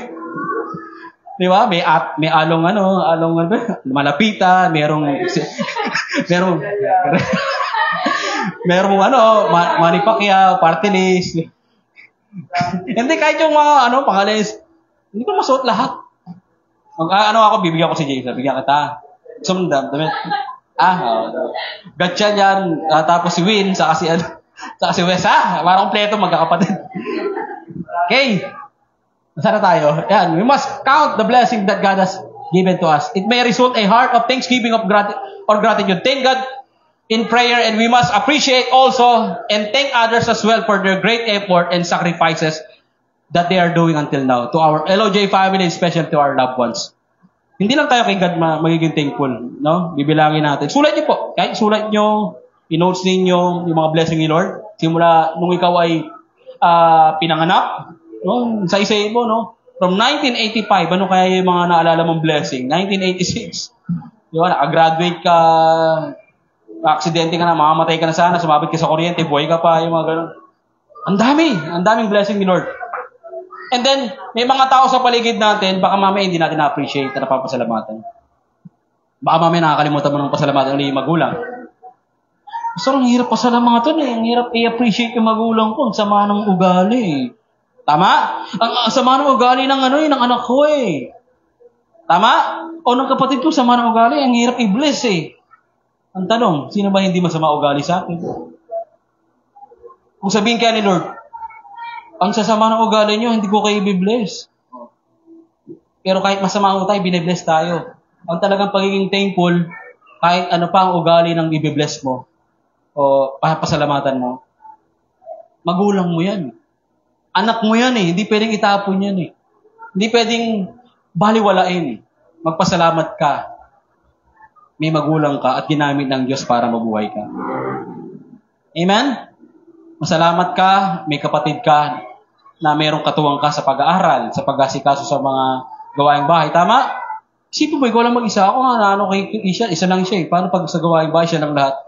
Di ba? May along malapitan, merong Manny Pacquiao, party list. Hindi, kahit yung mga, pangalis, hindi ko masuot lahat. Ako, bibigyan ko si James, bigyan kita. Sumdam, damit. Gatcha yan, tapos si Win, saka si Wes, parang kompleto, magkakapatid. Okay. Sana tayo. Yan, we must count the blessing that God has given to us. It may result a heart of thanksgiving or gratitude. Thank God in prayer, and we must appreciate also and thank others as well for their great effort and sacrifices that they are doing until now. To our LOJ family, especially to our loved ones. Hindi lang tayo kay God magiging thankful, no? Bibilangin natin. Sulat niyo po. Kahit sulat niyo, i-notes ninyo yung mga blessing ni Lord. Simula nung ikaw ay pinanganak, no? Sa isa mo, no? From 1985, ano kaya yung mga naalala mong blessing? 1986. Di ba? Nakagraduate ka, aksidente ka na, mamamatay ka na sana, sumabit ka sa kuryente, buhay ka pa, yung mga ganun. Ang daming blessing ni Lord. And then, may mga tao sa paligid natin, baka mamaya hindi natin na-appreciate na napapasalamatan. Baka mamaya nakakalimutan mo ng pasalamatan ulit yung magulang. So, ang hirap pasalamatan eh. Ang hirap i-appreciate yung magulang ko. Ang sama ng ugali. Tama? Ang sama ng ugali ng anak ko eh. Tama? O ng kapatid ko, sama ng ugali. Ang hirap i-bless eh. Ang tanong, sino ba hindi masama ugali sa akin? Kung sabihin kaya ni Lord, ang sasama ng ugali nyo, hindi ko kayo i-bless. Pero kahit masama tayo, bine-bless tayo. Ang talagang pagiging thankful, kahit ano pa ang ugali ng i-bless mo, o pasalamatan mo, magulang mo yan. Anak mo yan eh. Hindi pwedeng itapon yan eh. Hindi pwedeng baliwalain. Magpasalamat ka. May magulang ka at ginamit ng Diyos para mabuhay ka. Amen? Masalamat ka, may kapatid ka na mayroong katuwang ka sa pag-aaral, sa pag-asikaso sa mga gawaing bahay. Tama? Isipin mo, ikaw lang mag-isa. Ako nga, kay Isha, isa lang siya eh. Paano pag sa gawaing bahay, siya lang lahat?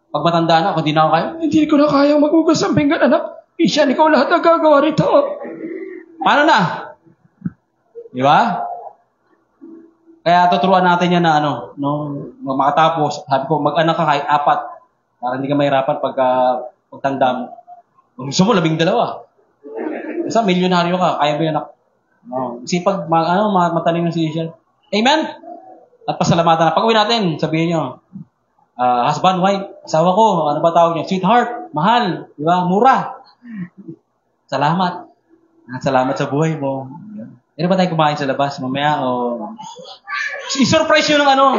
Pag matanda na ako, hindi na ako kaya. Hindi ko na kaya mag-ugas ng pinggan, anak. Isha, ikaw lahat ang gagawa rito. Paano na? Di ba? Kaya tuturuan natin yan na makatapos. Sabi ko, mag-anak ka kahit 4 para hindi ka mahirapan pagtanda mo. Kung gusto mo, 12. Basta milyonaryo ka, kaya mo yan anak. Sipag, mataling si Isha. Amen? At pasalamatan na. Pag-uwi natin, sabihin nyo, husband, wife, asawa ko, ano ba tawag niya? Sweetheart, mahal, di ba? Mura. Salamat. Salamat sa buhay mo. Ano ba tayo kumain sa labas mamaya? I-surprise nyo ng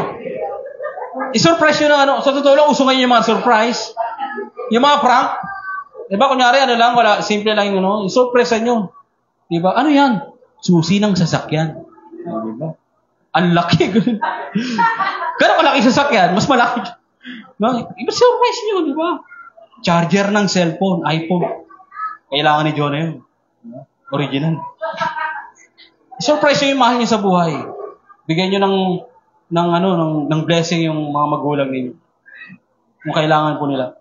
I-surprise nyo ng Sa totoo lang, uso ngayon yung mga surprise. Yung mga prank. Di ba? Kunyari, wala, simple lang yung i-surprise nyo. Di ba? Ano yan? Susi ng sasakyan. Di ba? Ang laki. Gano'n kalaki sasakyan? Mas malaki. Iba surprise nyo, di ba? Charger ng cellphone, iPhone. Kailangan ni Jonah yun. Original. Surprise nyo yung mahal niyo sa buhay. Bigyan nyo ng blessing yung mga magulang ninyo. Kung kailangan po nila.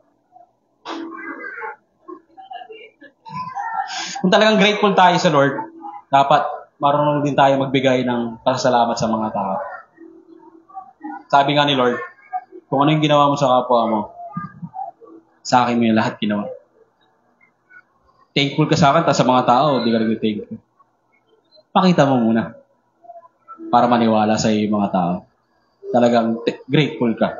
Kung talagang grateful tayo sa Lord, dapat marunong din tayo magbigay ng pasasalamat sa mga tao. Sabi nga ni Lord, kung ano yung ginawa mo sa kapwa mo, sa akin mo yung lahat ginawa. Thankful ka sa akin, tapos sa mga tao, hindi ka nag-thankful. Pakita mo muna para maniwala sa iyo yung mga tao. Talagang grateful ka.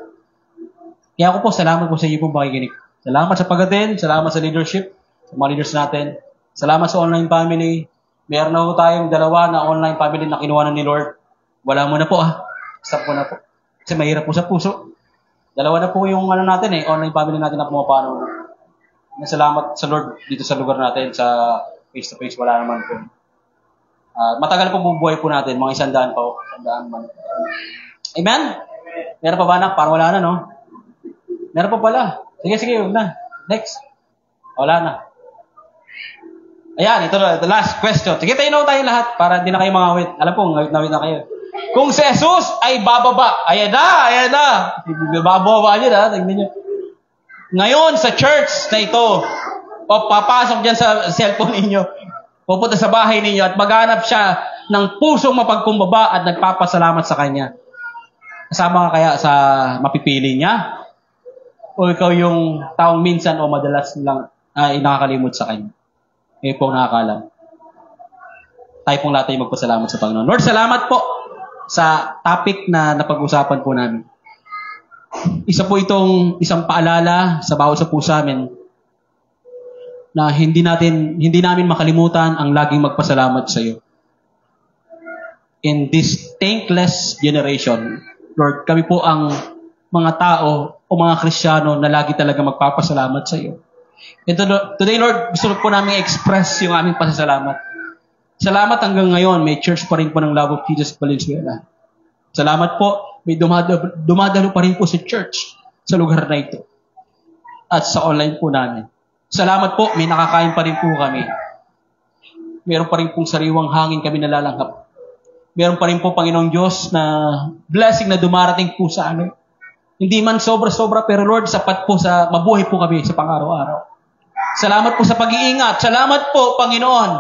Kaya ako po, salamat po sa iyo pong pakikinig. Salamat sa pag-attend, salamat sa leadership, sa mga leaders natin. Salamat sa online family. Meron na po tayong 2 na online family na kinuha na ni Lord. Wala mo na po Stop mo na po. Kasi mahirap po sa puso. 2 na po yung natin online family natin na pumapano. Salamat sa Lord dito sa lugar natin, sa face-to-face, wala naman po. Matagal po bubuhay po natin, mga 100 pa po. 100 man. Amen? Meron pa ba anak? Parang wala na, no? Meron pa pala. Sige, huwag na. Next. Wala na. Ayan, ito na, the last question. Sige, tayo lahat para hindi na kayo mangawit. Alam po, ngawit na kayo. Kung si Jesus ay bababa, ayan na. Bababa niyo na, tingnan niyo. Ngayon, sa church na ito, o papasok dyan sa cellphone ninyo, pupunta sa bahay ninyo at maghanap siya ng pusong mapagkumbaba at nagpapasalamat sa Kanya. Kasama ka kaya sa mapipili niya? O ikaw yung taong minsan o madalas lang ay nakakalimot sa Kanya? Kayo po nakakalam. Tayo pong lahat ay magpasalamat sa Panginoon. Lord, salamat po sa topic na napag-usapan po namin. Isa po itong isang paalala sa bawat sa puso amin na hindi namin makalimutan ang laging magpasalamat sa iyo. In this thankless generation, Lord, kami po ang mga tao o mga Kristiyano na lagi talaga magpapasalamat sa iyo. And today, Lord, gusto po namin express yung aming pasasalamat. Salamat hanggang ngayon, may church pa rin po ng Love of Jesus Valenzuela. Salamat po, may dumadalo pa rin po sa church sa lugar na ito. At sa online po namin. Salamat po, may nakakain pa rin po kami. Meron pa rin pong sariwang hangin kami nalalanghap. Meron pa rin po, Panginoong Diyos, na blessing na dumarating po sa amin. Hindi man sobra-sobra, pero Lord, sapat po sa mabuhay po kami sa pang-araw-araw. Salamat po sa pag-iingat. Salamat po, Panginoon,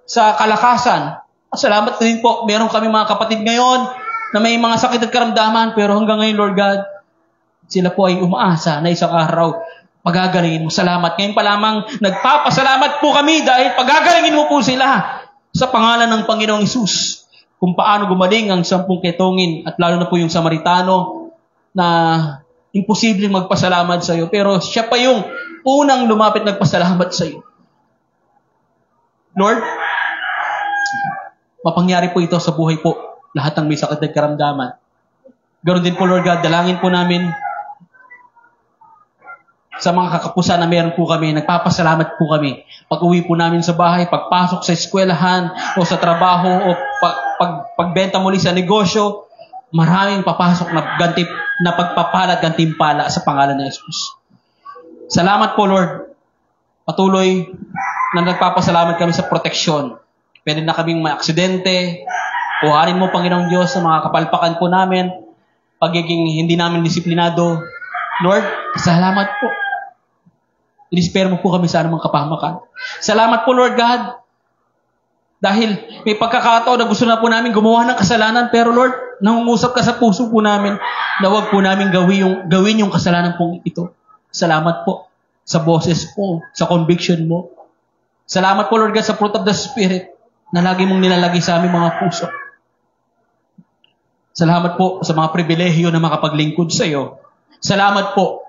sa kalakasan. Salamat din po, meron kami mga kapatid ngayon na may mga sakit at karamdaman, pero hanggang ngayon, Lord God, sila po ay umaasa na isang araw, pagagalingin mo. Salamat. Ngayon pa lamang, nagpapasalamat po kami dahil pagagalingin mo po sila sa pangalan ng Panginoong Hesus. Kung paano gumaling ang 10 ketongin at lalo na po yung Samaritano na imposibleng magpasalamat sa iyo. Pero siya pa yung unang lumapit nagpasalamat sa iyo. Lord, mapangyari po ito sa buhay po. Lahat ng may sakit at karamdaman. Ganoon din po, Lord God, dalangin po namin sa mga kakapusan na meron po kami, nagpapasalamat po kami. Pag-uwi po namin sa bahay, pagpasok sa eskwelahan o sa trabaho o pagbenta muli sa negosyo, maraming papasok na pagpapala at gantimpala sa pangalan ng Jesus. Salamat po, Lord. Patuloy na nagpapasalamat kami sa proteksyon. Pwede na kaming maaksidente. Kuhanin mo, Panginoong Diyos, sa mga kapalpakan po namin, pagiging hindi namin disiplinado. Lord, salamat po. Inispero mo po kami sa anumang kapahamakan. Salamat po, Lord God. Dahil may pagkakataon na gusto na po namin gumawa ng kasalanan, pero Lord, nangungusap ka sa puso po namin na huwag po namin gawin yung kasalanan pong ito. Salamat po sa boses po, sa conviction mo. Salamat po, Lord God, sa fruit of the Spirit na lagi mong nilalagay sa aming mga puso. Salamat po sa mga pribilehiyo na makapaglingkod sa iyo. Salamat po.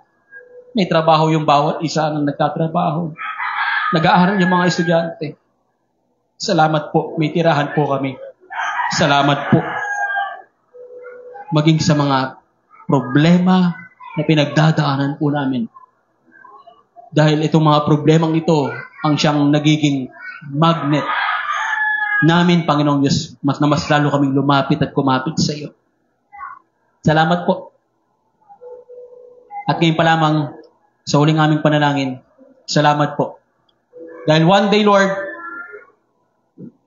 May trabaho yung bawat isa ng nagtatrabaho. Nag-aaral yung mga estudyante. Salamat po. May tirahan po kami. Salamat po. Maging sa mga problema na pinagdadaanan po namin. Dahil itong mga problemang ito ang siyang nagiging magnet namin, Panginoong Diyos, mas lalo kaming lumapit at kumapit sa iyo. Salamat po. At ngayon pa lamang, sa huling aming panalangin, salamat po. Dahil one day, Lord,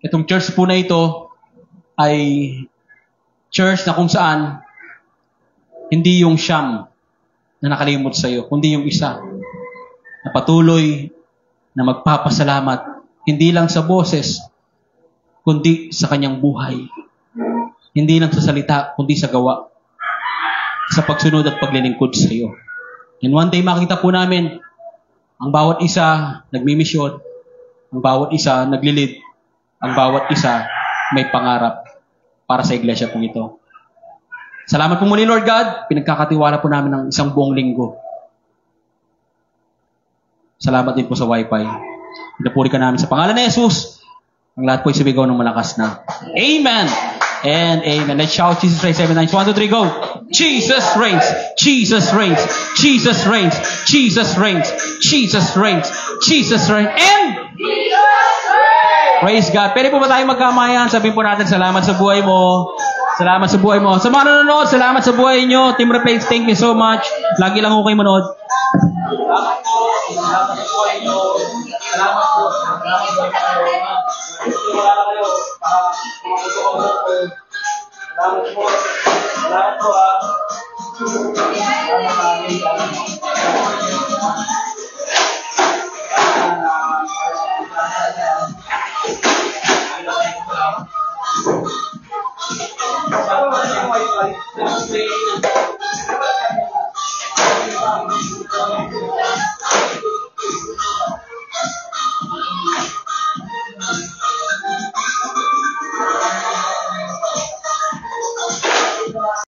itong church po na ito ay church na kung saan hindi yung siyam na nakalimot sa iyo, kundi yung isa na patuloy na magpapasalamat, hindi lang sa boses, kundi sa kanyang buhay. Hindi lang sa salita, kundi sa gawa. Sa pagsunod at paglilingkod sa iyo. And one day makita po namin, ang bawat isa nagmimisyon, ang bawat isa naglilid, ang bawat isa may pangarap para sa iglesia po ito. Salamat po muli, Lord God. Pinagkakatiwala po namin ng isang buong linggo. Salamat din po sa Wi-Fi. Pinapuri ka namin sa pangalan ni Jesus. Ang lahat po ay sumigaw ng malakas na Amen and Amen. Let's shout Jesus reigns 7 9. 1, 2, 3, go. Jesus reigns. Jesus reigns. Jesus reigns. Jesus reigns. Jesus reigns. Jesus reigns. And praise God. Pwede po ba tayo magkamayan? Sabihin po natin, salamat sa buhay mo. Salamat sa buhay mo. Sa mga nanonood, salamat sa buhay nyo. Team Replace, thank you so much. Lagi lang ako kayo manood. Salamat po. Salamat po kayo. Salamat po. Salamat po kayo. Wala na kayo. Salamat po. Salamat po ah. Salamat po.